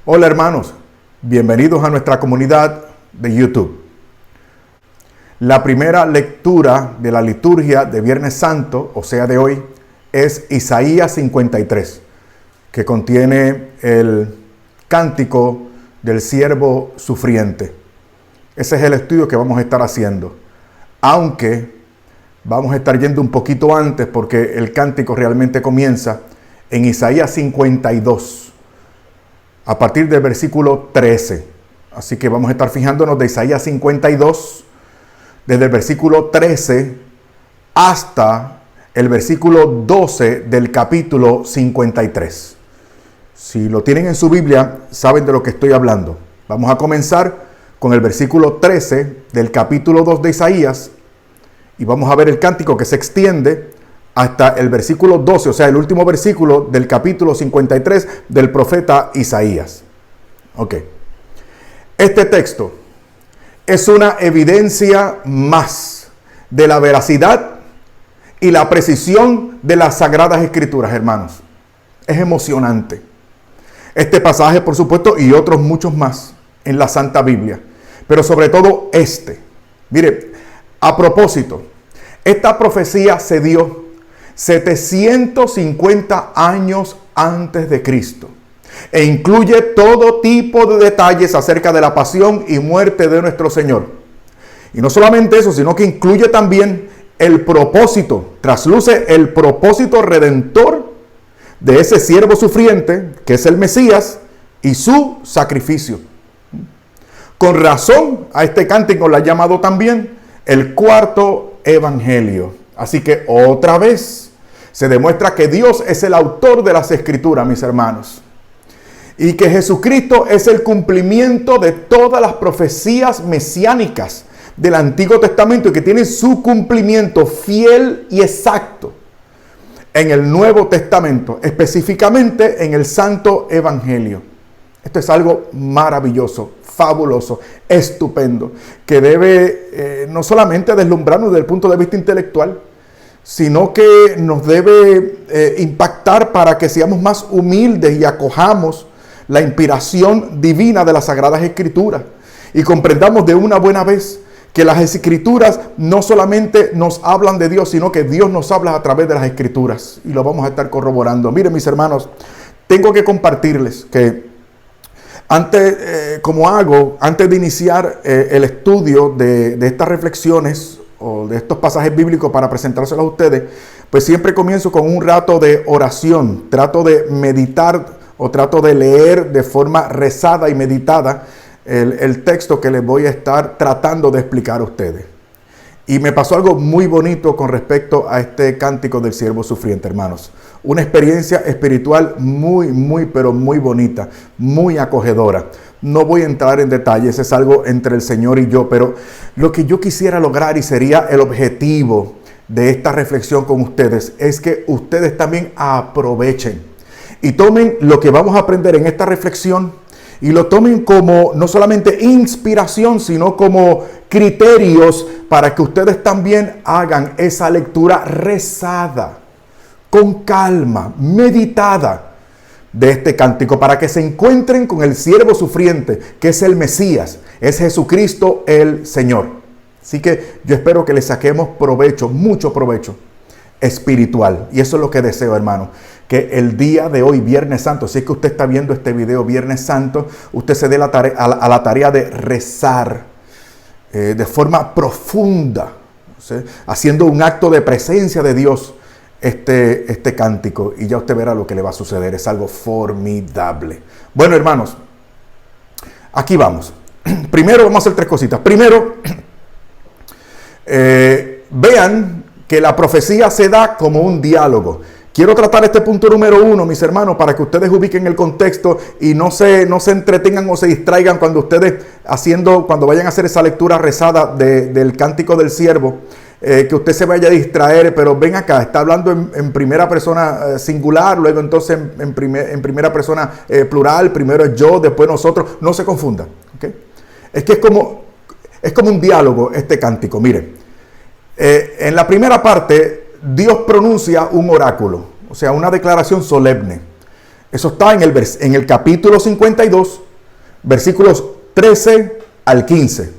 Hola hermanos, bienvenidos a nuestra comunidad de YouTube. La primera lectura de la liturgia de Viernes Santo, o sea de hoy, es Isaías 53, que contiene el cántico del siervo sufriente. Ese es el estudio que vamos a estar haciendo, aunque vamos a estar yendo un poquito antes porque el cántico realmente comienza en Isaías 52, a partir del versículo 13. Así que vamos a estar fijándonos de Isaías 52, desde el versículo 13 hasta el versículo 12 del capítulo 53. Si lo tienen en su Biblia, saben de lo que estoy hablando. Vamos a comenzar con el versículo 13 del capítulo 2 de Isaías y vamos a ver el cántico que se extiende hasta el versículo 12, o sea, el último versículo del capítulo 53 del profeta Isaías. Ok. Este texto es una evidencia más de la veracidad y la precisión de las Sagradas Escrituras, hermanos. Es emocionante. Este pasaje, por supuesto, y otros muchos más en la Santa Biblia, pero sobre todo este. Mire, a propósito, esta profecía se dio 750 años antes de Cristo e incluye todo tipo de detalles acerca de la pasión y muerte de nuestro Señor. Y no solamente eso, sino que incluye también el propósito, trasluce el propósito redentor de ese siervo sufriente, que es el Mesías, y su sacrificio. Con razón, a este cántico le ha llamado también el cuarto evangelio. Así que otra vez se demuestra que Dios es el autor de las Escrituras, mis hermanos. Y que Jesucristo es el cumplimiento de todas las profecías mesiánicas del Antiguo Testamento y que tienen su cumplimiento fiel y exacto en el Nuevo Testamento, específicamente en el Santo Evangelio. Esto es algo maravilloso, fabuloso, estupendo, que debe no solamente deslumbrarnos desde el punto de vista intelectual, sino que nos debe impactar para que seamos más humildes y acojamos la inspiración divina de las Sagradas Escrituras y comprendamos de una buena vez que las Escrituras no solamente nos hablan de Dios, sino que Dios nos habla a través de las Escrituras, y lo vamos a estar corroborando. Miren, mis hermanos, tengo que compartirles que antes de iniciar el estudio de estas reflexiones o de estos pasajes bíblicos para presentárselos a ustedes, pues siempre comienzo con un rato de oración. Trato de meditar o trato de leer de forma rezada y meditada el texto que les voy a estar tratando de explicar a ustedes. Y me pasó algo muy bonito con respecto a este cántico del siervo sufriente, hermanos. Una experiencia espiritual muy, pero muy bonita, muy acogedora. No voy a entrar en detalles, es algo entre el Señor y yo, pero lo que yo quisiera lograr, y sería el objetivo de esta reflexión con ustedes, es que ustedes también aprovechen y tomen lo que vamos a aprender en esta reflexión y lo tomen como no solamente inspiración, sino como criterios para que ustedes también hagan esa lectura rezada, con calma, meditada de este cántico, para que se encuentren con el siervo sufriente, que es el Mesías, es Jesucristo el Señor. Así que yo espero que le saquemos provecho, mucho provecho espiritual. Y eso es lo que deseo, hermano, que el día de hoy, Viernes Santo, si es que usted está viendo este video Viernes Santo, usted se dé a la tarea de rezar de forma profunda, ¿sí? Haciendo un acto de presencia de Dios este cántico, y ya usted verá lo que le va a suceder. Es algo formidable. Bueno, hermanos, aquí vamos. Primero vamos a hacer tres cositas. Primero, vean que la profecía se da como un diálogo. Quiero tratar este punto número 1, mis hermanos, para que ustedes ubiquen el contexto y no se entretengan o se distraigan cuando vayan a hacer esa lectura rezada del cántico del siervo. Que usted se vaya a distraer, pero ven acá, está hablando en primera persona singular, luego entonces en primera persona plural, primero es yo, después nosotros. No se confunda, ¿okay? Es que es como un diálogo este cántico. Mire, en la primera parte Dios pronuncia un oráculo, o sea, una declaración solemne. Eso está en el capítulo 52, versículos 13 al 15.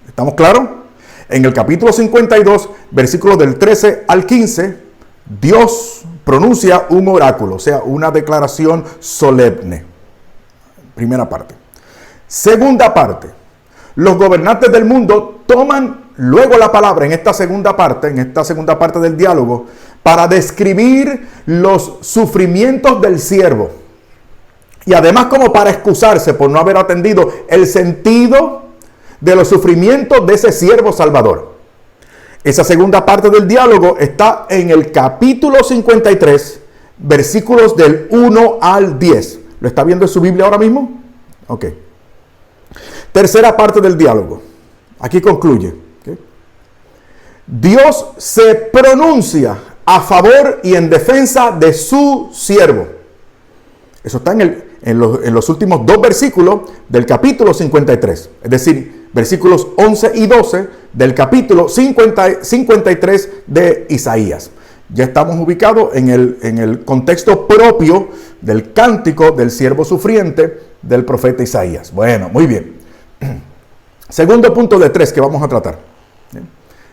¿Estamos claros? En el capítulo 52, versículos del 13 al 15, Dios pronuncia un oráculo, o sea, una declaración solemne. Primera parte. Segunda parte. Los gobernantes del mundo toman luego la palabra en esta segunda parte del diálogo, para describir los sufrimientos del siervo. Y además como para excusarse por no haber atendido el sentido de los sufrimientos de ese siervo salvador. Esa segunda parte del diálogo está en el capítulo 53, versículos del 1 al 10. ¿Lo está viendo en su Biblia ahora mismo? Ok. Tercera parte del diálogo. Aquí concluye. ¿Okay? Dios se pronuncia a favor y en defensa de su siervo. Eso está en los últimos dos versículos del capítulo 53. Es decir, versículos 11 y 12 del capítulo 53 de Isaías. Ya estamos ubicados en el contexto propio del cántico del siervo sufriente del profeta Isaías. Bueno, muy bien. Segundo punto de 3 que vamos a tratar.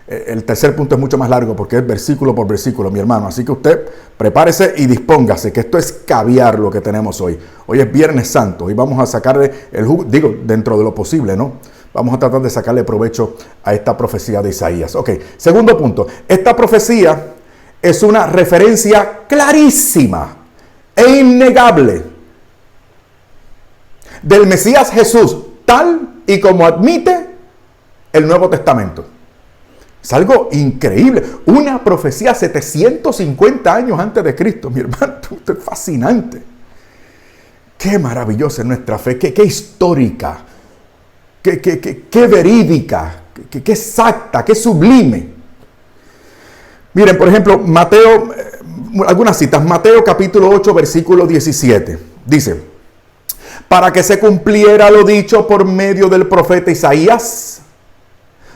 El tercer punto es mucho más largo porque es versículo por versículo, mi hermano. Así que usted prepárese y dispóngase, que esto es caviar lo que tenemos hoy. Hoy es Viernes Santo y vamos a sacarle el jugo, digo, dentro de lo posible, ¿no? Vamos a tratar de sacarle provecho a esta profecía de Isaías. Ok, segundo punto. Esta profecía es una referencia clarísima e innegable del Mesías Jesús, tal y como admite el Nuevo Testamento. Es algo increíble. Una profecía 750 años antes de Cristo, mi hermano. Esto es fascinante. Qué maravillosa es nuestra fe. Qué histórica. Qué verídica. Qué exacta. Qué sublime. Miren, por ejemplo, Mateo, algunas citas. Mateo capítulo 8, versículo 17. Dice: para que se cumpliera lo dicho por medio del profeta Isaías,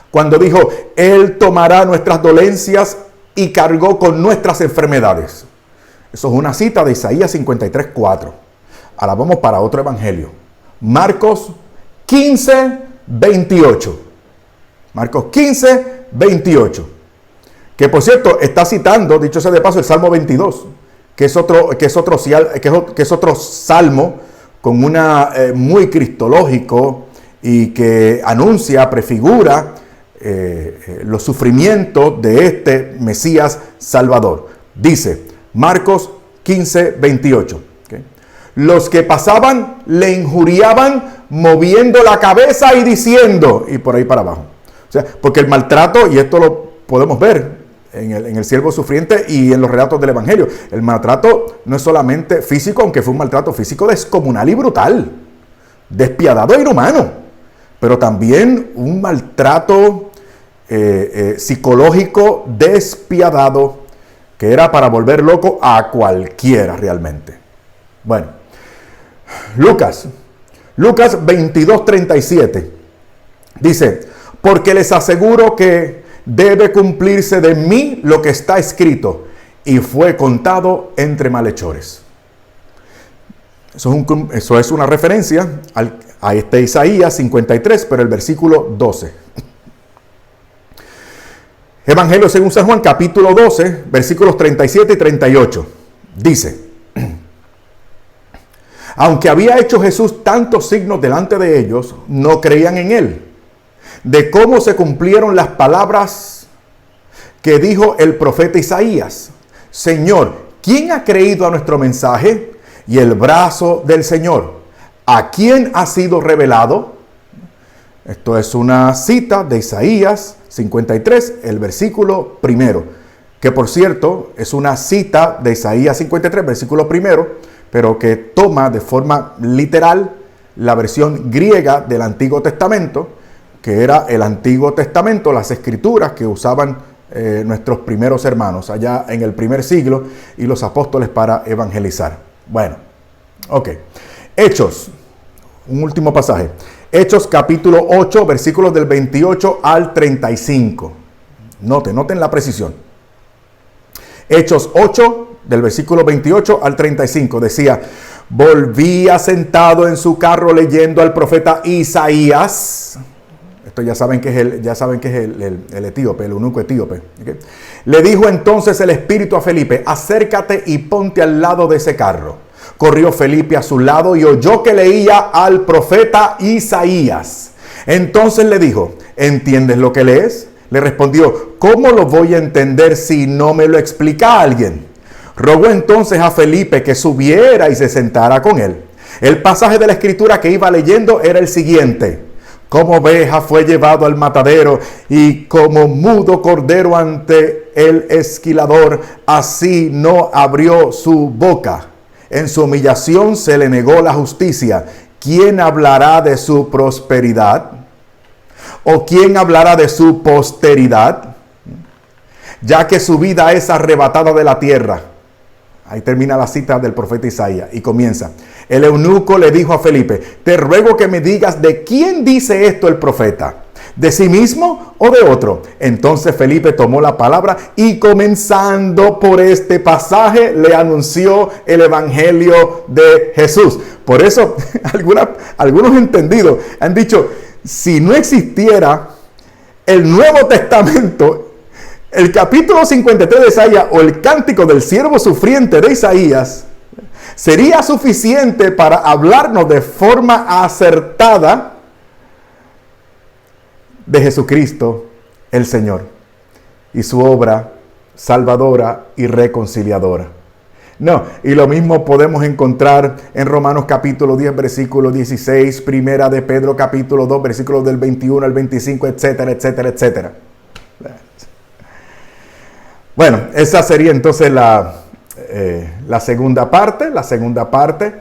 cuando dijo, Él tomará nuestras dolencias y cargó con nuestras enfermedades. Eso es una cita de Isaías 53, 4. Ahora vamos para otro evangelio. Marcos 15, 28. Marcos 15, 28. Que por cierto, está citando, dicho sea de paso, el Salmo 22. Que es otro salmo con una muy cristológico y que anuncia, prefigura los sufrimientos de este Mesías Salvador. Dice Marcos 15, 28. ¿Okay? Los que pasaban le injuriaban moviendo la cabeza y diciendo, y por ahí para abajo. O sea, porque el maltrato, y esto lo podemos ver en el siervo sufriente y en los relatos del Evangelio, el maltrato no es solamente físico, aunque fue un maltrato físico descomunal y brutal, despiadado e inhumano, pero también un maltrato psicológico despiadado que era para volver loco a cualquiera realmente. Bueno, Lucas 22:37 dice: porque les aseguro que debe cumplirse de mí lo que está escrito, y fue contado entre malhechores. Eso es una referencia a este Isaías 53, pero el versículo 12. Evangelio según San Juan, capítulo 12, versículos 37 y 38. Dice: aunque había hecho Jesús tantos signos delante de ellos, no creían en él, de cómo se cumplieron las palabras que dijo el profeta Isaías: Señor, ¿quién ha creído a nuestro mensaje? Y el brazo del Señor, ¿a quién ha sido revelado? Esto es una cita de Isaías 53, el versículo primero, que por cierto es una cita de Isaías 53, versículo primero, pero que toma de forma literal la versión griega del Antiguo Testamento, que era el Antiguo Testamento, las escrituras que usaban nuestros primeros hermanos allá en el primer siglo y los apóstoles para evangelizar. Bueno, ok. Hechos, un último pasaje. Hechos capítulo 8, versículos del 28 al 35. Noten la precisión. Hechos 8, del versículo 28 al 35, decía: volvía sentado en su carro leyendo al profeta Isaías. Esto ya saben que es el etíope, el eunuco etíope. ¿Okay? Le dijo entonces el Espíritu a Felipe: acércate y ponte al lado de ese carro. Corrió Felipe a su lado y oyó que leía al profeta Isaías. Entonces le dijo: ¿entiendes lo que lees? Le respondió: ¿cómo lo voy a entender si no me lo explica alguien? Rogó entonces a Felipe que subiera y se sentara con él. El pasaje de la escritura que iba leyendo era el siguiente: como oveja fue llevado al matadero, y como mudo cordero ante el esquilador, así no abrió su boca. En su humillación se le negó la justicia. ¿Quién hablará de su prosperidad? ¿O quién hablará de su posteridad? Ya que su vida es arrebatada de la tierra. Ahí termina la cita del profeta Isaías y comienza. El eunuco le dijo a Felipe: te ruego que me digas de quién dice esto el profeta, ¿de sí mismo o de otro? Entonces Felipe tomó la palabra y, comenzando por este pasaje, le anunció el evangelio de Jesús. Por eso algunos entendidos han dicho: si no existiera el Nuevo Testamento, el capítulo 53 de Isaías o el cántico del siervo sufriente de Isaías sería suficiente para hablarnos de forma acertada de Jesucristo el Señor y su obra salvadora y reconciliadora. No, y lo mismo podemos encontrar en Romanos capítulo 10, versículo 16, Primera de Pedro capítulo 2, versículos del 21 al 25, etcétera, etcétera, etcétera. Bueno, esa sería entonces la segunda parte. La segunda parte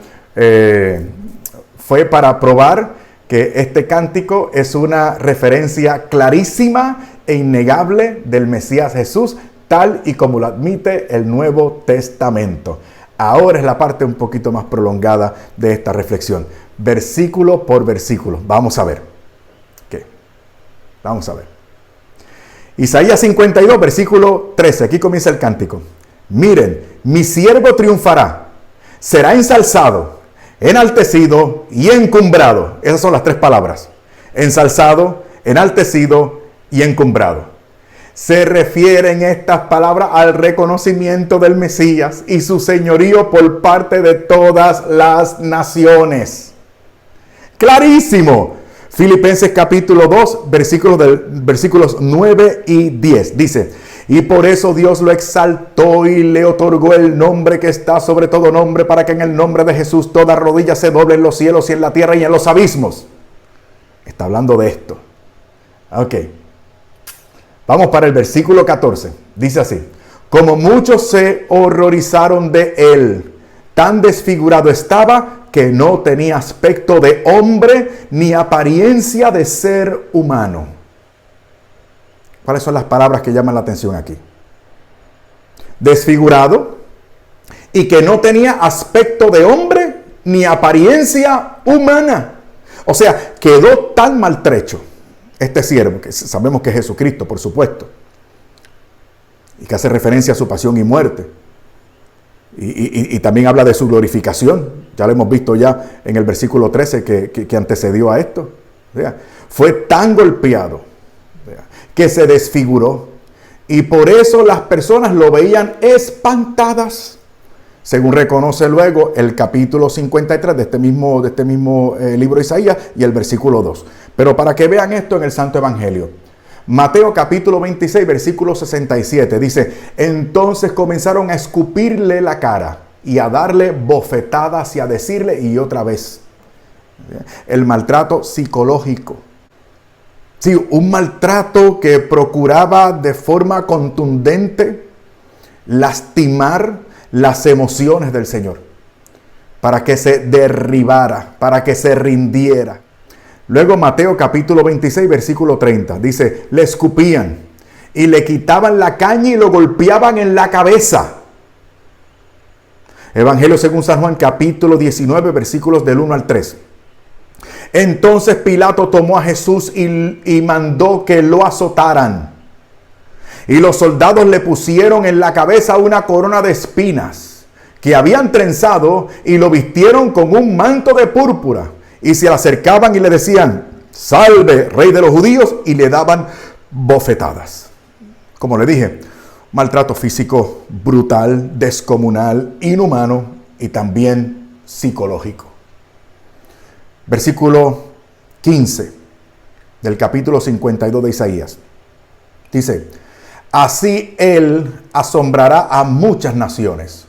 fue para probar que este cántico es una referencia clarísima e innegable del Mesías Jesús, tal y como lo admite el Nuevo Testamento. Ahora es la parte un poquito más prolongada de esta reflexión, versículo por versículo. Vamos a ver. ¿Qué? Vamos a ver. Isaías 52, versículo 13. Aquí comienza el cántico. Miren, mi siervo triunfará, será ensalzado, enaltecido y encumbrado. Esas son las tres palabras: ensalzado, enaltecido y encumbrado. Se refieren estas palabras al reconocimiento del Mesías y su señorío por parte de todas las naciones. Clarísimo. Filipenses capítulo 2, versículos 9 y 10. Dice: y por eso Dios lo exaltó y le otorgó el nombre que está sobre todo nombre, para que en el nombre de Jesús toda rodilla se doble en los cielos y en la tierra y en los abismos. Está hablando de esto. Ok. Vamos para el versículo 14. Dice así: como muchos se horrorizaron de él, tan desfigurado estaba que no tenía aspecto de hombre ni apariencia de ser humano. ¿Cuáles son las palabras que llaman la atención aquí? Desfigurado y que no tenía aspecto de hombre ni apariencia humana. O sea, quedó tan maltrecho este siervo, que sabemos que es Jesucristo, por supuesto, y que hace referencia a su pasión y muerte. Y también habla de su glorificación. Ya lo hemos visto ya en el versículo 13 que antecedió a esto. Fue tan golpeado que se desfiguró. Y por eso las personas lo veían espantadas. Según reconoce luego el capítulo 53 de este mismo libro de Isaías y el versículo 2. Pero para que vean esto en el Santo Evangelio. Mateo capítulo 26, versículo 67 dice: entonces comenzaron a escupirle la cara y a darle bofetadas y a decirle, y otra vez, el maltrato psicológico. Sí, un maltrato que procuraba de forma contundente lastimar las emociones del Señor, para que se derribara, para que se rindiera. Luego Mateo capítulo 26, versículo 30, dice: le escupían y le quitaban la caña y lo golpeaban en la cabeza. Evangelio según San Juan capítulo 19, versículos del 1 al 3. Entonces Pilato tomó a Jesús y mandó que lo azotaran. Y los soldados le pusieron en la cabeza una corona de espinas, que habían trenzado y lo vistieron con un manto de púrpura y se le acercaban y le decían: salve, rey de los judíos, y le daban bofetadas. Como le dije, maltrato físico brutal, descomunal, inhumano y también psicológico. Versículo 15 del capítulo 52 de Isaías. Dice: así él asombrará a muchas naciones.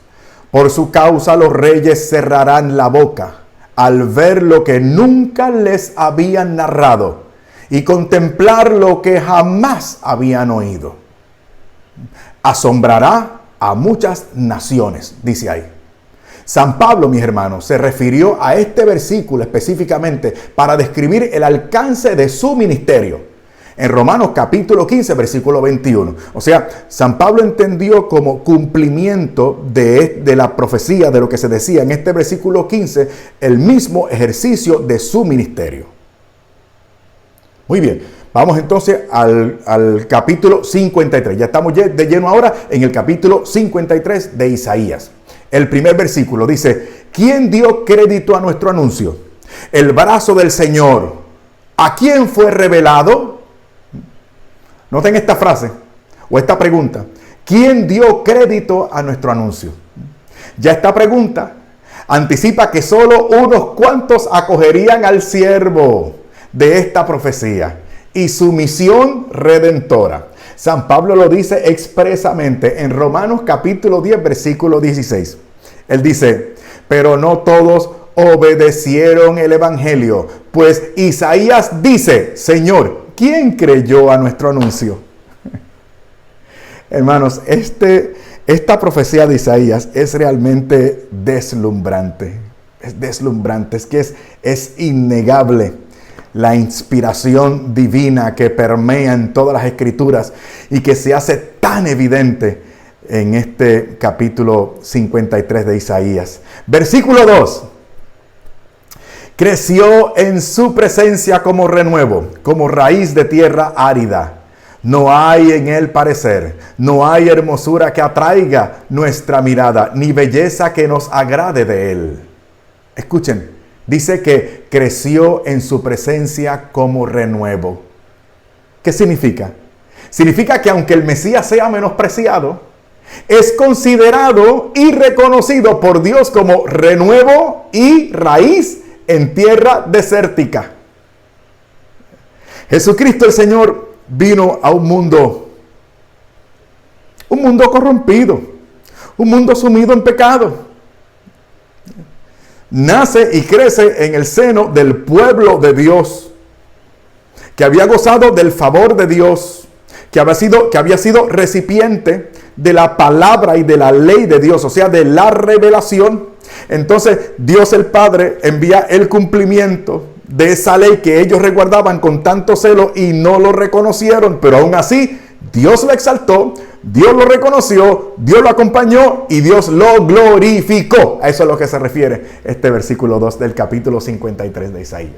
Por su causa los reyes cerrarán la boca al ver lo que nunca les habían narrado y contemplar lo que jamás habían oído. Asombrará a muchas naciones, dice ahí. San Pablo, mis hermanos, se refirió a este versículo específicamente para describir el alcance de su ministerio. En Romanos capítulo 15, versículo 21. O sea, San Pablo entendió como cumplimiento de la profecía, de lo que se decía en este versículo 15, el mismo ejercicio de su ministerio. Muy bien, vamos entonces al capítulo 53. Ya estamos de lleno ahora en el capítulo 53 de Isaías. El primer versículo dice: ¿quién dio crédito a nuestro anuncio? El brazo del Señor. ¿A quién fue revelado? Noten esta frase o esta pregunta: ¿quién dio crédito a nuestro anuncio? Ya esta pregunta anticipa que solo unos cuantos acogerían al siervo de esta profecía y su misión redentora. San Pablo lo dice expresamente en Romanos capítulo 10, versículo 16. Él dice: pero no todos obedecieron el evangelio, pues Isaías dice: Señor, ¿quién creyó a nuestro anuncio? Hermanos, esta profecía de Isaías es realmente deslumbrante. Es deslumbrante, es innegable la inspiración divina que permea en todas las escrituras y que se hace tan evidente en este capítulo 53 de Isaías. Versículo 2. Creció en su presencia como renuevo, como raíz de tierra árida. No hay en él parecer, no hay hermosura que atraiga nuestra mirada, ni belleza que nos agrade de él. Escuchen. Dice que creció en su presencia como renuevo. ¿Qué significa? Significa que aunque el Mesías sea menospreciado, es considerado y reconocido por Dios como renuevo y raíz en tierra desértica. Jesucristo el Señor vino a un mundo corrompido, un mundo sumido en pecado. Nace y crece en el seno del pueblo de Dios, que había gozado del favor de Dios, que había sido recipiente de la palabra y de la ley de Dios, o sea, de la revelación. Entonces Dios el Padre envía el cumplimiento de esa ley que ellos resguardaban con tanto celo y no lo reconocieron, pero aún así Dios lo exaltó, Dios lo reconoció, Dios lo acompañó y Dios lo glorificó. A eso es a lo que se refiere este versículo 2 del capítulo 53 de Isaías.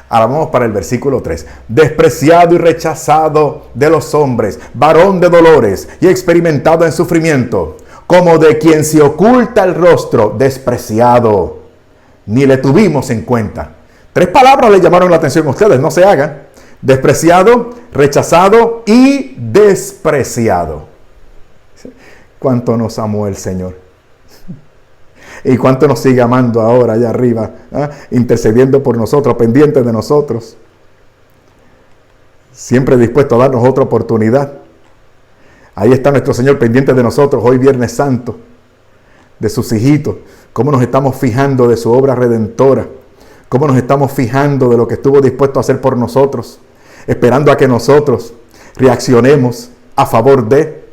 Ahora vamos para el versículo 3. Despreciado y rechazado de los hombres, varón de dolores y experimentado en sufrimiento, como de quien se oculta el rostro, despreciado, ni le tuvimos en cuenta. 3 palabras le llamaron la atención a ustedes, no se hagan. Despreciado, rechazado y despreciado. ¿Cuánto nos amó el Señor? ¿Y cuánto nos sigue amando ahora allá arriba? Intercediendo por nosotros, pendiente de nosotros. Siempre dispuesto a darnos otra oportunidad. Ahí está nuestro Señor pendiente de nosotros hoy Viernes Santo. De sus hijitos. Cómo nos estamos fijando de su obra redentora. Cómo nos estamos fijando de lo que estuvo dispuesto a hacer por nosotros. Esperando a que nosotros reaccionemos a favor de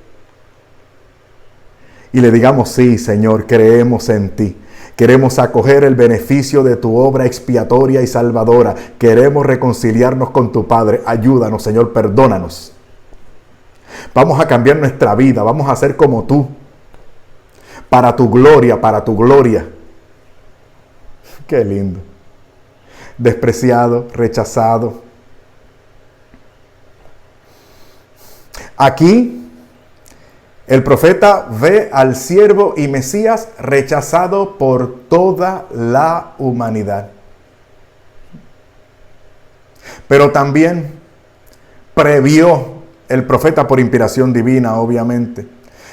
y le digamos: sí, Señor, creemos en ti. Queremos acoger el beneficio de tu obra expiatoria y salvadora. Queremos reconciliarnos con tu Padre. Ayúdanos, Señor, perdónanos. Vamos a cambiar nuestra vida. Vamos a ser como tú. Para tu gloria, para tu gloria. Qué lindo. Despreciado, rechazado. Aquí El profeta ve al siervo y Mesías rechazado por toda la humanidad. Pero también previó el profeta, por inspiración divina, obviamente,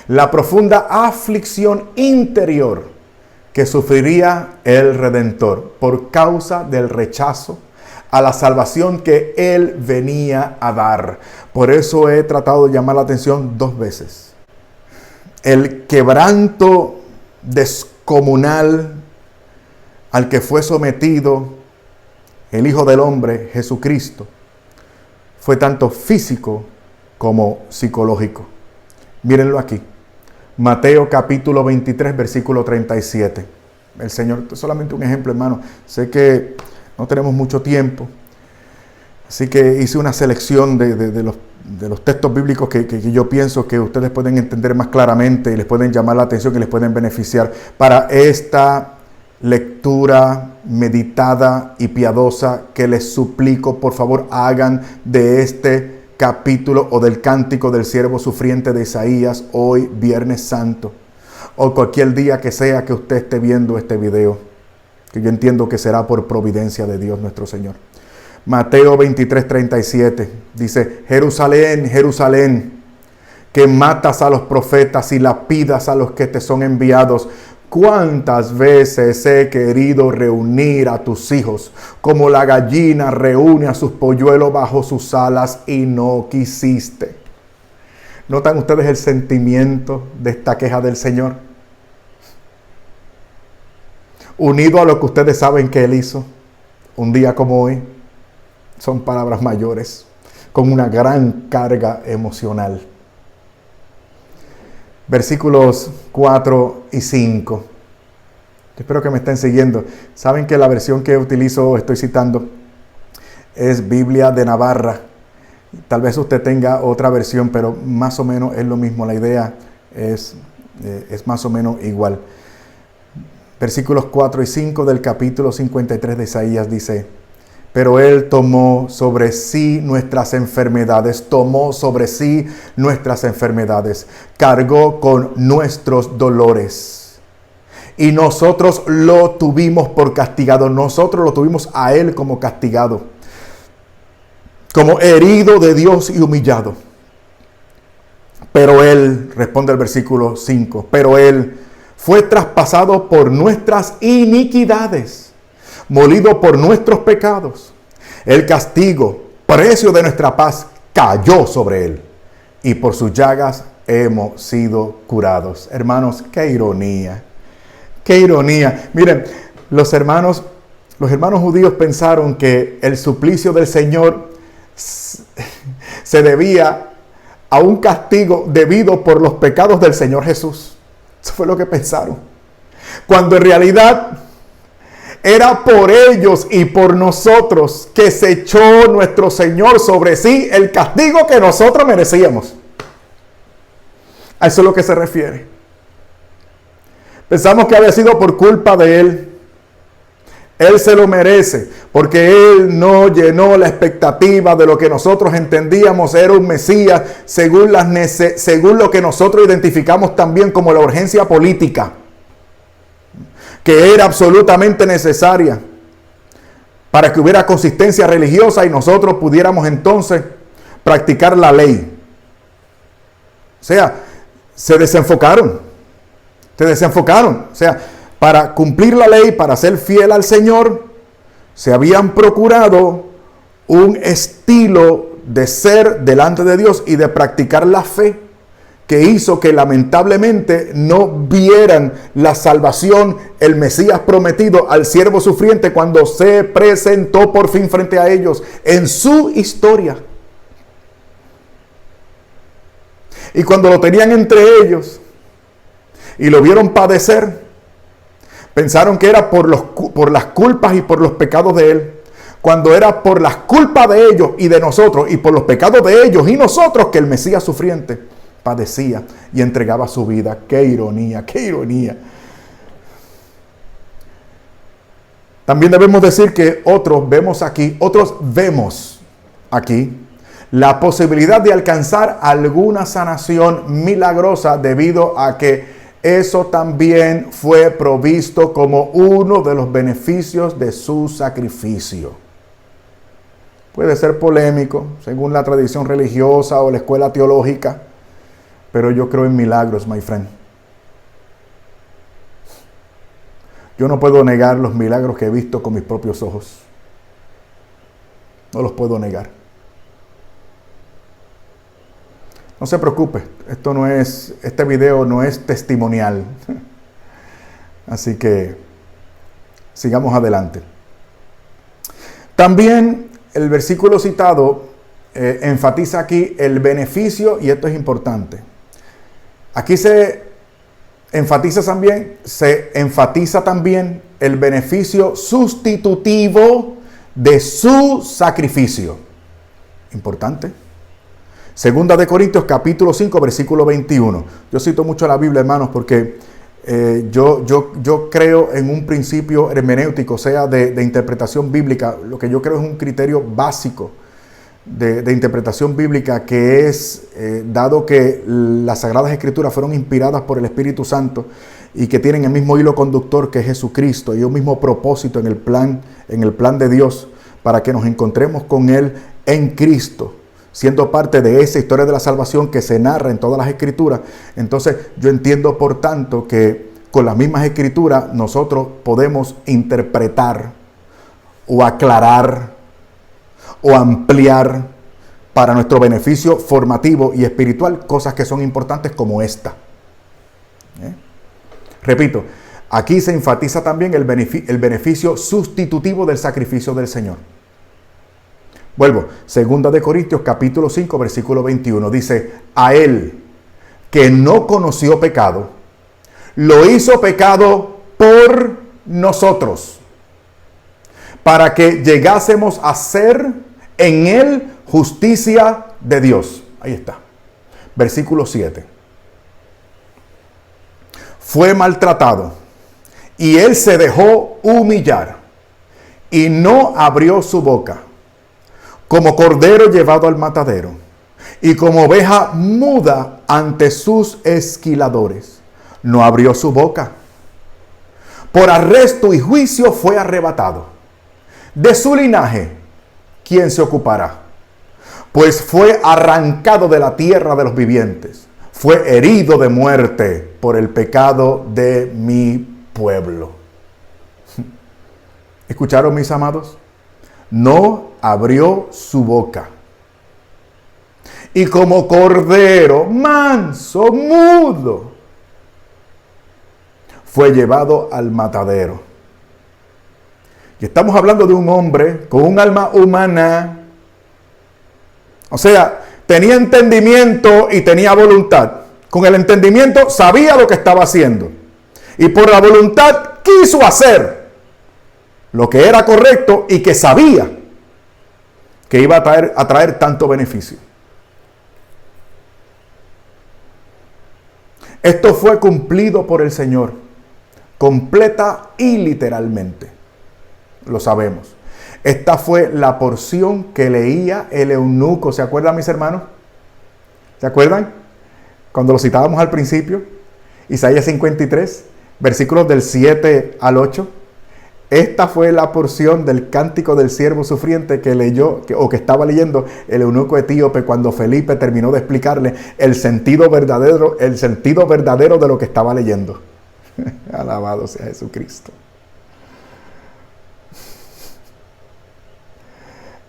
la profunda aflicción interior que sufriría el Redentor por causa del rechazo a la salvación que Él venía a dar. Por eso he tratado de llamar la atención 2 veces. El quebranto descomunal al que fue sometido el Hijo del Hombre, Jesucristo, fue tanto físico como psicológico. Mírenlo aquí. Mateo capítulo 23, versículo 37. El Señor, esto es solamente un ejemplo, hermano. Sé que no tenemos mucho tiempo. Así que hice una selección de los textos bíblicos que yo pienso que ustedes pueden entender más claramente y les pueden llamar la atención y les pueden beneficiar para esta lectura meditada y piadosa que les suplico, por favor, hagan de este capítulo o del cántico del siervo sufriente de Isaías hoy, Viernes Santo, o cualquier día que sea que usted esté viendo este video, que yo entiendo que será por providencia de Dios nuestro Señor. Mateo 23, 37 dice: Jerusalén, Jerusalén, que matas a los profetas y lapidas a los que te son enviados. ¿Cuántas veces he querido reunir a tus hijos, como la gallina reúne a sus polluelos bajo sus alas y no quisiste? ¿Notan ustedes el sentimiento de esta queja del Señor? Unido a lo que ustedes saben que Él hizo un día como hoy, son palabras mayores, con una gran carga emocional. Versículos 4 y 5. Espero que me estén siguiendo. Saben que la versión que utilizo, estoy citando, es Biblia de Navarra. Tal vez usted tenga otra versión, pero más o menos es lo mismo. La idea es más o menos igual. Versículos 4 y 5 del capítulo 53 de Isaías dice: pero Él tomó sobre sí nuestras enfermedades, cargó con nuestros dolores. Y nosotros lo tuvimos por castigado, nosotros lo tuvimos a Él como castigado, como herido de Dios y humillado. Pero Él, responde el versículo 5, pero Él fue traspasado por nuestras iniquidades, molido por nuestros pecados. El castigo, precio de nuestra paz, cayó sobre Él, y por sus llagas hemos sido curados. Hermanos, qué ironía, qué ironía. Miren, los hermanos judíos pensaron que el suplicio del Señor se debía a un castigo debido por los pecados del Señor Jesús. Eso fue lo que pensaron, cuando en realidad era por ellos y por nosotros que se echó nuestro Señor sobre sí el castigo que nosotros merecíamos. A eso es lo que se refiere. Pensamos que había sido por culpa de Él. Él se lo merece, porque Él no llenó la expectativa de lo que nosotros entendíamos era un Mesías, según lo que nosotros identificamos también como la urgencia política, que era absolutamente necesaria para que hubiera consistencia religiosa y nosotros pudiéramos entonces practicar la ley. O sea, se desenfocaron. O sea, para cumplir la ley, para ser fiel al Señor, se habían procurado un estilo de ser delante de Dios y de practicar la fe, que hizo que lamentablemente no vieran la salvación, el Mesías prometido al siervo sufriente cuando se presentó por fin frente a ellos en su historia. Y cuando lo tenían entre ellos y lo vieron padecer, pensaron que era por las culpas y por los pecados de Él, cuando era por las culpas de ellos y de nosotros y por los pecados de ellos y nosotros que el Mesías sufriente padecía y entregaba su vida. ¡Qué ironía, qué ironía! También debemos decir que otros vemos aquí la posibilidad de alcanzar alguna sanación milagrosa debido a que eso también fue provisto como uno de los beneficios de su sacrificio. Puede ser polémico según la tradición religiosa o la escuela teológica, pero yo creo en milagros, my friend. Yo no puedo negar los milagros que he visto con mis propios ojos. No los puedo negar. No se preocupe, este video no es testimonial. Así que sigamos adelante. También el versículo citado enfatiza aquí el beneficio, y esto es importante. Aquí se enfatiza también el beneficio sustitutivo de su sacrificio. Importante. Segunda de Corintios capítulo 5 versículo 21. Yo cito mucho la Biblia, hermanos, porque yo creo en un principio hermenéutico, o sea, de interpretación bíblica. Lo que yo creo es un criterio básico de interpretación bíblica, que es, dado que las Sagradas Escrituras fueron inspiradas por el Espíritu Santo y que tienen el mismo hilo conductor que Jesucristo y un mismo propósito en el plan de Dios para que nos encontremos con Él en Cristo, siendo parte de esa historia de la salvación que se narra en todas las Escrituras. Entonces yo entiendo, por tanto, que con las mismas Escrituras nosotros podemos interpretar o aclarar o ampliar para nuestro beneficio formativo y espiritual cosas que son importantes como esta. Repito, aquí se enfatiza también el beneficio sustitutivo del sacrificio del Señor. Vuelvo, segunda de Corintios capítulo 5 versículo 21, dice: a Él que no conoció pecado, lo hizo pecado por nosotros, para que llegásemos a ser en Él justicia de Dios. Ahí está. Versículo 7. Fue maltratado y Él se dejó humillar y no abrió su boca, como cordero llevado al matadero y como oveja muda ante sus esquiladores. No abrió su boca. Por arresto y juicio fue arrebatado. De su linaje, ¿quién se ocupará? Pues fue arrancado de la tierra de los vivientes. Fue herido de muerte por el pecado de mi pueblo. ¿Escucharon, mis amados? No abrió su boca. Y como cordero manso, mudo, fue llevado al matadero. Y estamos hablando de un hombre con un alma humana. O sea, tenía entendimiento y tenía voluntad. Con el entendimiento sabía lo que estaba haciendo. Y por la voluntad quiso hacer lo que era correcto y que sabía que iba a traer tanto beneficio. Esto fue cumplido por el Señor, completa y literalmente. Lo sabemos. Esta fue la porción que leía el eunuco. ¿Se acuerdan, mis hermanos? ¿Se acuerdan? Cuando lo citábamos al principio. Isaías 53, versículos del 7 al 8. Esta fue la porción del cántico del siervo sufriente que leyó, que estaba leyendo el eunuco etíope cuando Felipe terminó de explicarle el sentido verdadero de lo que estaba leyendo. Alabado sea Jesucristo.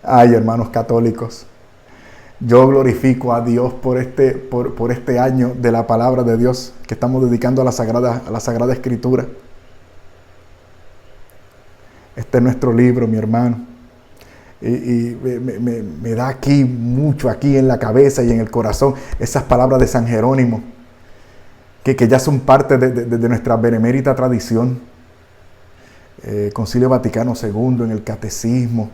Ay, hermanos católicos, yo glorifico a Dios por este año de la palabra de Dios que estamos dedicando a la Sagrada Escritura. Este es nuestro libro, mi hermano. Y me da aquí mucho, aquí en la cabeza y en el corazón, esas palabras de San Jerónimo, que ya son parte de nuestra benemérita tradición. Concilio Vaticano II, en el Catecismo.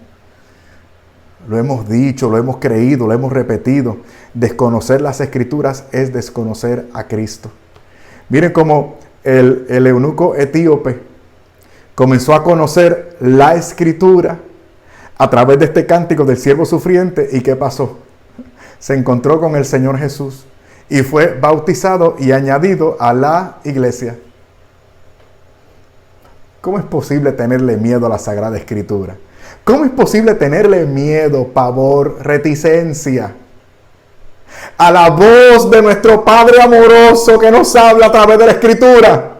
Lo hemos dicho, lo hemos creído, lo hemos repetido. Desconocer las Escrituras es desconocer a Cristo. Miren cómo el eunuco etíope comenzó a conocer la Escritura a través de este cántico del siervo sufriente. ¿Y qué pasó? se encontró con el Señor Jesús y fue bautizado y añadido a la iglesia. ¿Cómo es posible tenerle miedo a la Sagrada Escritura? ¿Cómo es posible tenerle miedo, pavor, reticencia a la voz de nuestro Padre amoroso que nos habla a través de la Escritura?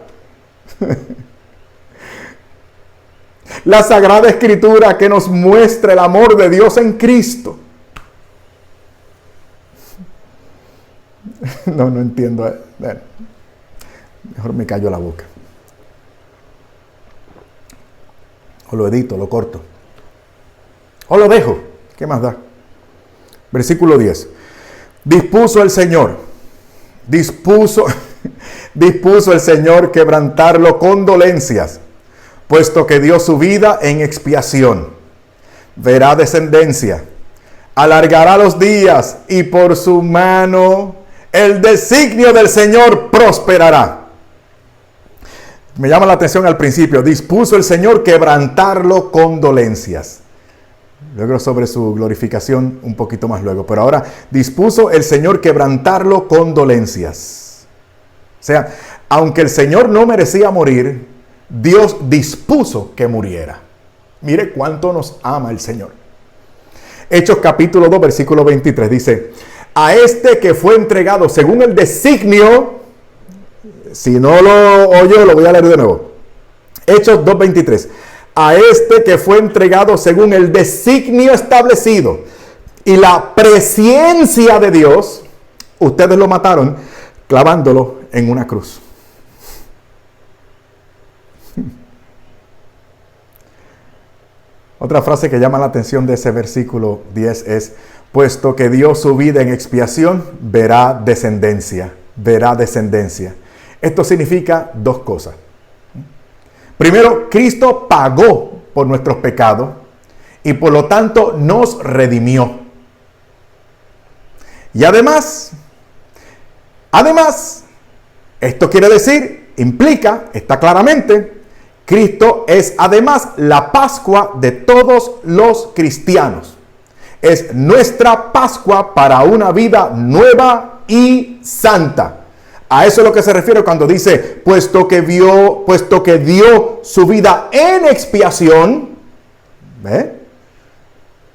La Sagrada Escritura que nos muestra el amor de Dios en Cristo. No entiendo. Bueno, mejor me callo la boca. O lo edito, lo corto. O lo dejo. ¿Qué más da? Versículo 10. Dispuso el Señor quebrantarlo con dolencias, puesto que dio su vida en expiación. Verá descendencia, alargará los días, y por su mano el designio del Señor prosperará. Me llama la atención al principio. Dispuso el Señor quebrantarlo con dolencias. Luego sobre su glorificación un poquito más luego. Pero ahora dispuso el Señor quebrantarlo con dolencias. O sea, aunque el Señor no merecía morir, Dios dispuso que muriera. Mire cuánto nos ama el Señor. Hechos capítulo 2, versículo 23 dice: a este que fue entregado según el designio. Si no lo oyó, lo voy a leer de nuevo. Hechos 2:23. A este que fue entregado según el designio establecido y la presciencia de Dios, ustedes lo mataron clavándolo en una cruz. Otra frase que llama la atención de ese versículo 10 es: puesto que dio su vida en expiación, verá descendencia. Verá descendencia. Esto significa dos cosas. Primero, Cristo pagó por nuestros pecados y por lo tanto nos redimió. Y además, esto quiere decir, implica, está claramente, Cristo es además la Pascua de todos los cristianos. Es nuestra Pascua para una vida nueva y santa. A eso es lo que se refiere cuando dice, puesto que dio su vida en expiación, ¿ve?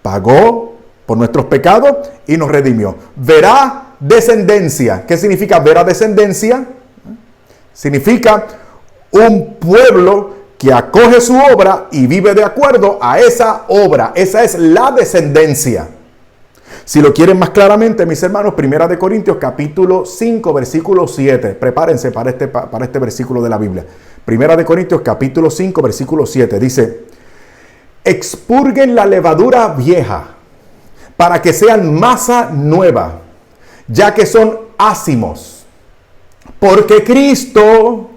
Pagó por nuestros pecados y nos redimió. Verá descendencia. ¿Qué significa verá descendencia? Significa un pueblo que acoge su obra y vive de acuerdo a esa obra. Esa es la descendencia. Si lo quieren más claramente, mis hermanos, 1 Corintios capítulo 5, versículo 7. Prepárense para este versículo de la Biblia. 1 Corintios capítulo 5, versículo 7. Dice: expurguen la levadura vieja para que sean masa nueva, ya que son ácimos. Porque Cristo,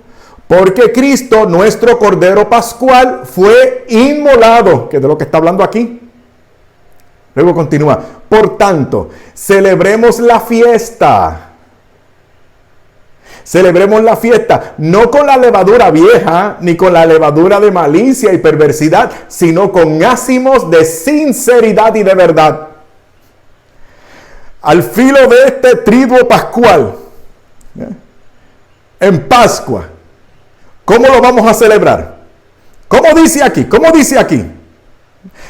nuestro Cordero Pascual, fue inmolado. Que es de lo que está hablando aquí. Luego continúa: por tanto, celebremos la fiesta. Celebremos la fiesta, no con la levadura vieja, ni con la levadura de malicia y perversidad, sino con ácimos de sinceridad y de verdad. Al filo de este triduo pascual, en Pascua, ¿cómo lo vamos a celebrar? ¿Cómo dice aquí?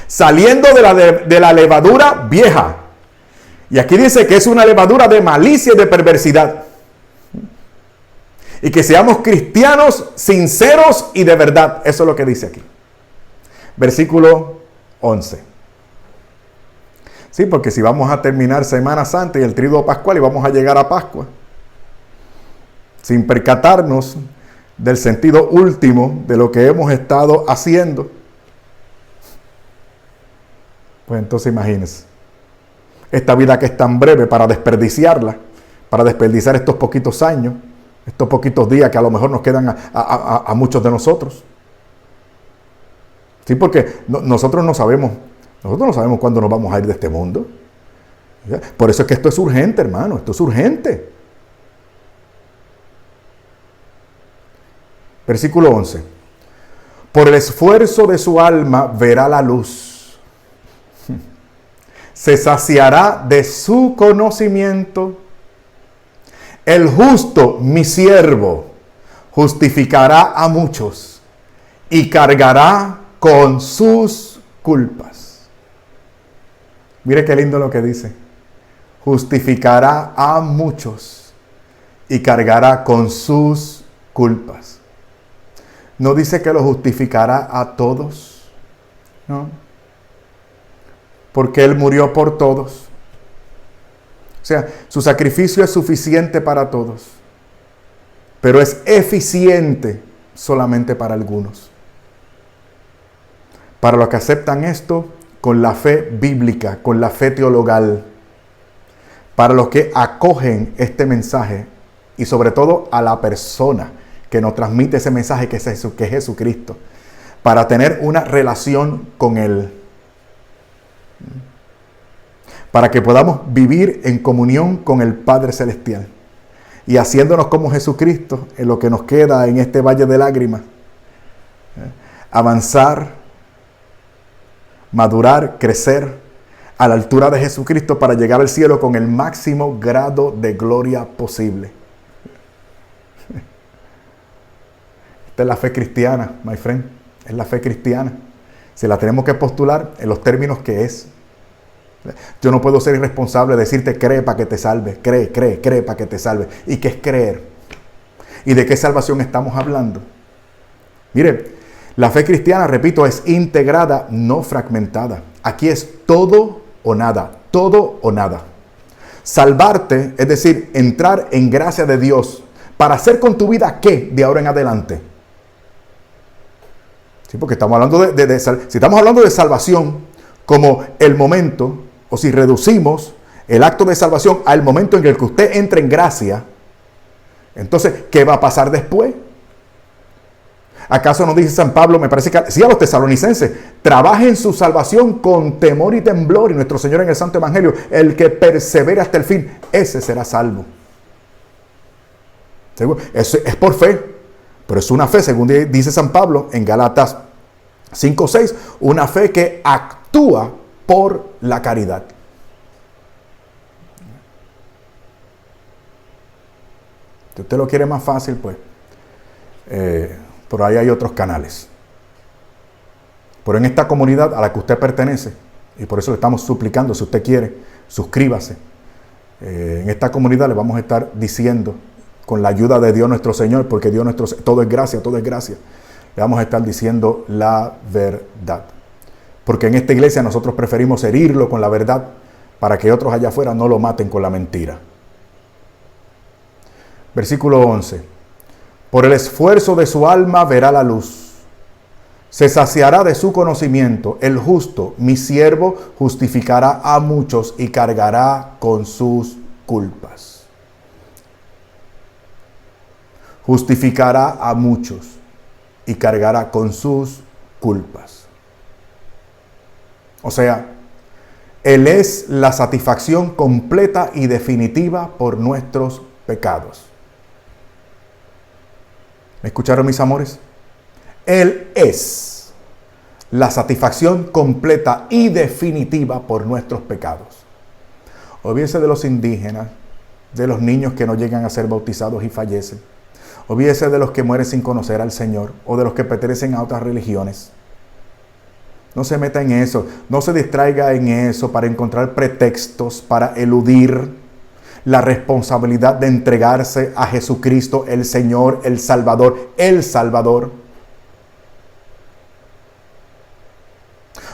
Saliendo de la levadura vieja. Y aquí dice que es una levadura de malicia y de perversidad. Y que seamos cristianos sinceros y de verdad. Eso es lo que dice aquí. Versículo 11. Sí, porque si vamos a terminar Semana Santa y el Triduo Pascual y vamos a llegar a Pascua, sin percatarnos del sentido último de lo que hemos estado haciendo, pues entonces imagínense, esta vida que es tan breve para desperdiciarla, para desperdiciar estos poquitos años, estos poquitos días que a lo mejor nos quedan a muchos de nosotros. Sí, porque nosotros no sabemos cuándo nos vamos a ir de este mundo. Por eso es que esto es urgente, hermano, esto es urgente. Versículo 11. Por el esfuerzo de su alma verá la luz. se saciará de su conocimiento. El justo, mi siervo, justificará a muchos y cargará con sus culpas. Mire qué lindo lo que dice. Justificará a muchos y cargará con sus culpas. No dice que lo justificará a todos, ¿no? Porque Él murió por todos. O sea, su sacrificio es suficiente para todos, pero es eficiente solamente para algunos. Para los que aceptan esto con la fe bíblica, con la fe teologal, para los que acogen este mensaje y sobre todo a la persona que nos transmite ese mensaje que es Jesucristo, para tener una relación con Él, para que podamos vivir en comunión con el Padre Celestial y haciéndonos como Jesucristo en lo que nos queda en este valle de lágrimas, avanzar, madurar, crecer a la altura de Jesucristo para llegar al cielo con el máximo grado de gloria posible. Esta es la fe cristiana, my friend. Es la fe cristiana. Si la tenemos que postular en los términos que es. Yo no puedo ser irresponsable, decirte cree para que te salve, cree para que te salve. ¿Y qué es creer? ¿Y de qué salvación estamos hablando? Mire, la fe cristiana, repito, es integrada, no fragmentada. Aquí es todo o nada, todo o nada. Salvarte, es decir, entrar en gracia de Dios para hacer con tu vida ¿qué de ahora en adelante? Sí, porque estamos hablando si estamos hablando de salvación como el momento, o si reducimos el acto de salvación al momento en el que usted entra en gracia, entonces, ¿qué va a pasar después? ¿Acaso nos dice San Pablo, me parece que sí, a los tesalonicenses, trabajen su salvación con temor y temblor, y nuestro Señor en el Santo Evangelio, el que persevere hasta el fin, ese será salvo? Eso es por fe, pero es una fe, según dice San Pablo en Gálatas 5:6, una fe que actúa por la caridad. Si usted lo quiere más fácil, pues por ahí hay otros canales. Pero en esta comunidad a la que usted pertenece, y por eso le estamos suplicando, si usted quiere, suscríbase. En esta comunidad le vamos a estar diciendo, con la ayuda de Dios nuestro Señor, porque Dios nuestro, todo es gracia, le vamos a estar diciendo la verdad. Porque en esta iglesia nosotros preferimos herirlo con la verdad para que otros allá afuera no lo maten con la mentira. Versículo 11. Por el esfuerzo de su alma verá la luz. Se saciará de su conocimiento. El justo, mi siervo, justificará a muchos y cargará con sus culpas. Justificará a muchos y cargará con sus culpas. O sea, Él es la satisfacción completa y definitiva por nuestros pecados. ¿Me escucharon, mis amores? Él es la satisfacción completa y definitiva por nuestros pecados. Olvídese de los indígenas, de los niños que no llegan a ser bautizados y fallecen. Olvídese de los que mueren sin conocer al Señor o de los que pertenecen a otras religiones. No se meta en eso, no se distraiga en eso para encontrar pretextos para eludir la responsabilidad de entregarse a Jesucristo, el Señor, el Salvador, el Salvador.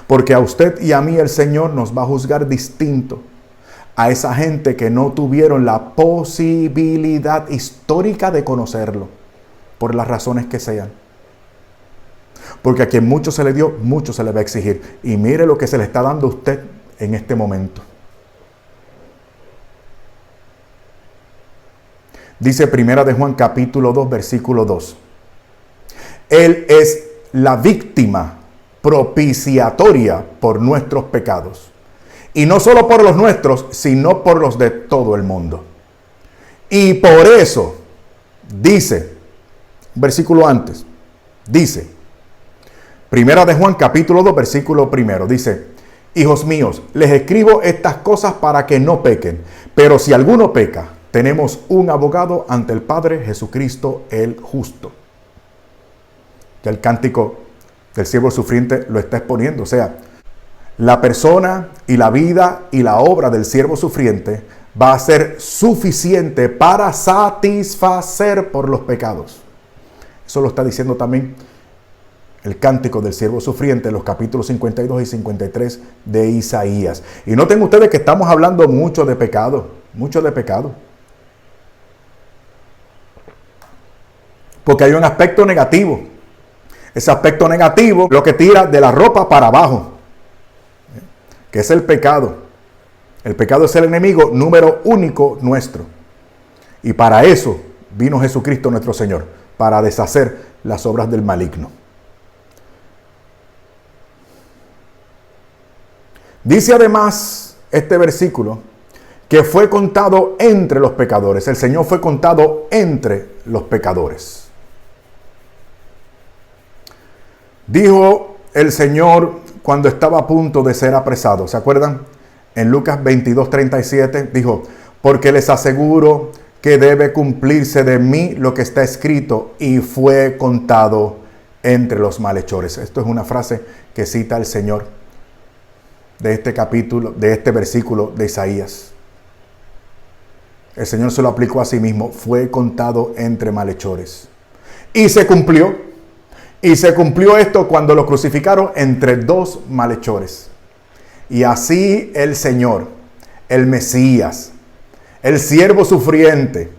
Porque a usted y a mí el Señor nos va a juzgar distinto a esa gente que no tuvieron la posibilidad histórica de conocerlo, por las razones que sean. Porque a quien mucho se le dio, mucho se le va a exigir. Y mire lo que se le está dando a usted en este momento. Dice Primera de Juan capítulo 2, versículo 2. Él es la víctima propiciatoria por nuestros pecados. Y no solo por los nuestros, sino por los de todo el mundo. Y por eso, dice, un versículo antes, dice, Primera de Juan capítulo 2, versículo 1, dice, Hijos míos, les escribo estas cosas para que no pequen. Pero si alguno peca, tenemos un abogado ante el Padre, Jesucristo el justo. Ya el cántico del siervo sufriente lo está exponiendo. O sea, la persona y la vida y la obra del siervo sufriente va a ser suficiente para satisfacer por los pecados. Eso lo está diciendo también el cántico del siervo sufriente en los capítulos 52 y 53 de Isaías. Y noten ustedes que estamos hablando mucho de pecado, mucho de pecado. Porque hay un aspecto negativo. Ese aspecto negativo lo que tira de la ropa para abajo, que es el pecado. El pecado es el enemigo número único nuestro. Y para eso vino Jesucristo nuestro Señor, para deshacer las obras del maligno. Dice además este versículo que fue contado entre los pecadores. El Señor fue contado entre los pecadores. Dijo el Señor cuando estaba a punto de ser apresado. ¿Se acuerdan? En Lucas 22:37 dijo, porque les aseguro que debe cumplirse de mí lo que está escrito, y fue contado entre los malhechores. Esto es una frase que cita el Señor de este capítulo, de este versículo de Isaías. El Señor se lo aplicó a sí mismo, fue contado entre malhechores. Y se cumplió. Y se cumplió esto cuando lo crucificaron entre dos malhechores. Y así el Señor, el Mesías, el siervo sufriente,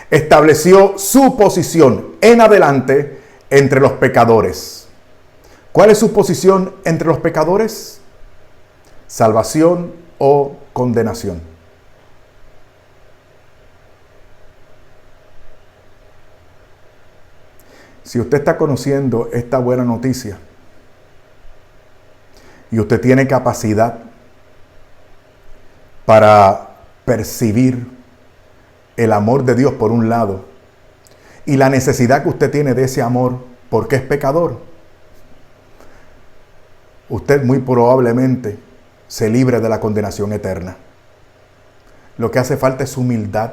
estableció su posición en adelante entre los pecadores. ¿Cuál es su posición entre los pecadores? Salvación o condenación. Si usted está conociendo esta buena noticia y usted tiene capacidad para percibir el amor de Dios por un lado y la necesidad que usted tiene de ese amor porque es pecador, usted muy probablemente se libre de la condenación eterna. Lo que hace falta es humildad.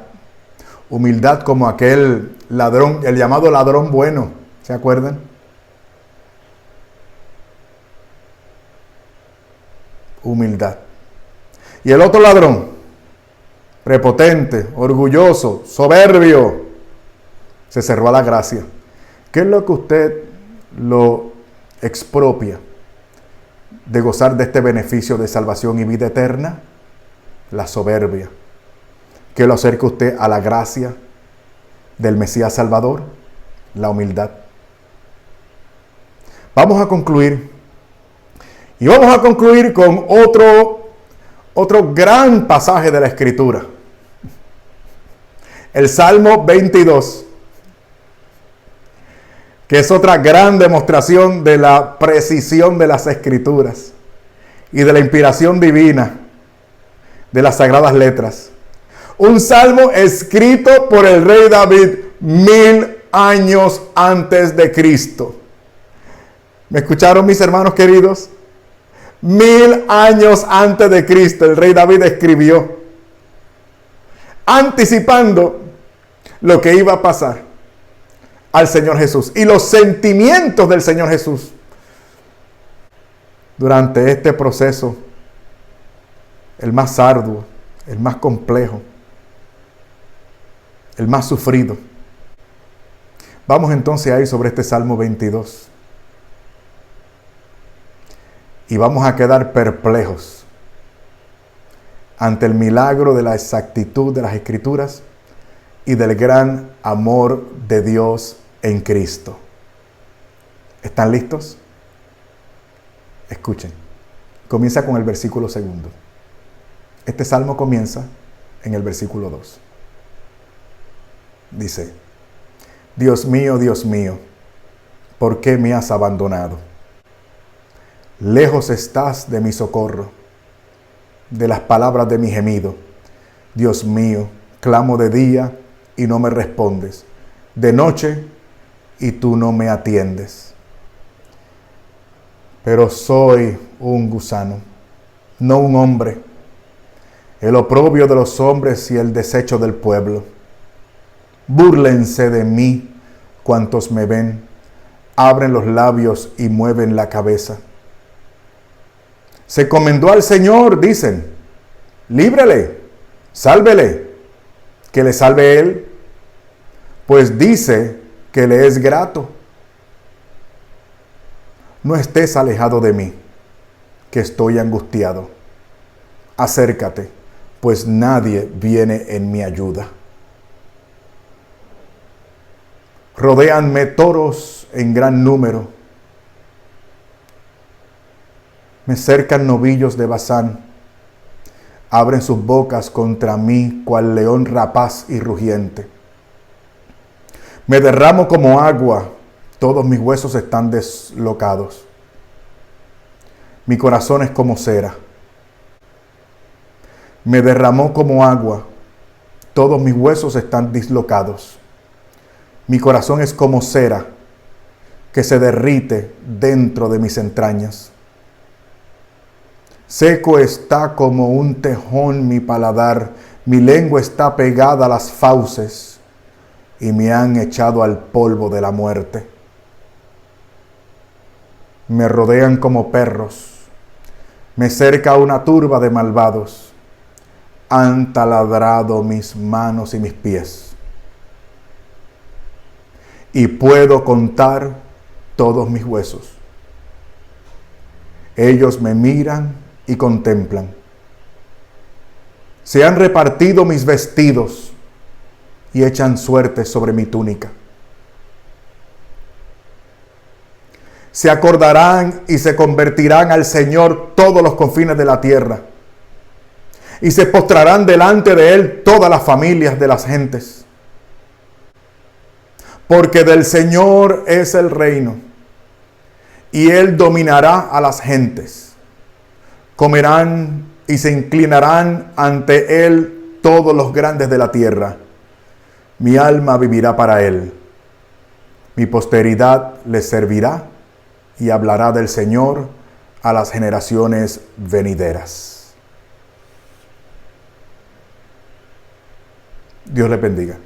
Humildad como aquel ladrón, el llamado ladrón bueno. ¿Se acuerdan? Humildad. Y el otro ladrón, prepotente, orgulloso, soberbio, se cerró a la gracia. ¿Qué es lo que usted lo expropia de gozar de este beneficio de salvación y vida eterna? La soberbia. ¿Qué lo acerca usted a la gracia del Mesías Salvador? La humildad. Vamos a concluir. Y vamos a concluir con otro gran pasaje de la Escritura. El Salmo 22. Que es otra gran demostración de la precisión de las Escrituras y de la inspiración divina de las Sagradas Letras. Un salmo escrito por el rey David 1000 años antes de Cristo. ¿Me escucharon, mis hermanos queridos? 1000 años antes de Cristo el rey David escribió, anticipando lo que iba a pasar al Señor Jesús y los sentimientos del Señor Jesús durante este proceso, el más arduo, el más complejo, el más sufrido. Vamos entonces a ir sobre este Salmo 22. Y vamos a quedar perplejos ante el milagro de la exactitud de las Escrituras y del gran amor de Dios en Cristo. ¿Están listos? Escuchen. Comienza con el versículo 2. Este salmo comienza en el versículo 2. Dice: Dios mío, ¿por qué me has abandonado? Lejos estás de mi socorro, de las palabras de mi gemido. Dios mío, clamo de día y no me respondes, de noche y tú no me atiendes. pero soy un gusano, no un hombre, el oprobio de los hombres y el desecho del pueblo. Búrlense de mí cuantos me ven, abren los labios y mueven la cabeza. Se encomendó al Señor, dicen, líbrele, sálvele, que le salve Él, pues dice que le es grato. No estés alejado de mí, que estoy angustiado. Acércate, pues nadie viene en mi ayuda. Rodéanme toros en gran número. Me cercan novillos de Basán. Abren sus bocas contra mí, cual león rapaz y rugiente. Me derramo como agua, todos mis huesos están deslocados. Mi corazón es como cera. Me derramó como agua, todos mis huesos están dislocados. Mi corazón es como cera que se derrite dentro de mis entrañas. Seco está como un tejón mi paladar, mi lengua está pegada a las fauces y me han echado al polvo de la muerte. Me rodean como perros, me cerca una turba de malvados, han taladrado mis manos y mis pies. Y puedo contar todos mis huesos. Ellos me miran y contemplan. Se han repartido mis vestidos y echan suerte sobre mi túnica. Se acordarán y se convertirán al Señor todos los confines de la tierra, y se postrarán delante de Él todas las familias de las gentes. Porque del Señor es el reino, y Él dominará a las gentes. Comerán y se inclinarán ante Él todos los grandes de la tierra. Mi alma vivirá para Él. Mi posteridad le servirá y hablará del Señor a las generaciones venideras. Dios le bendiga.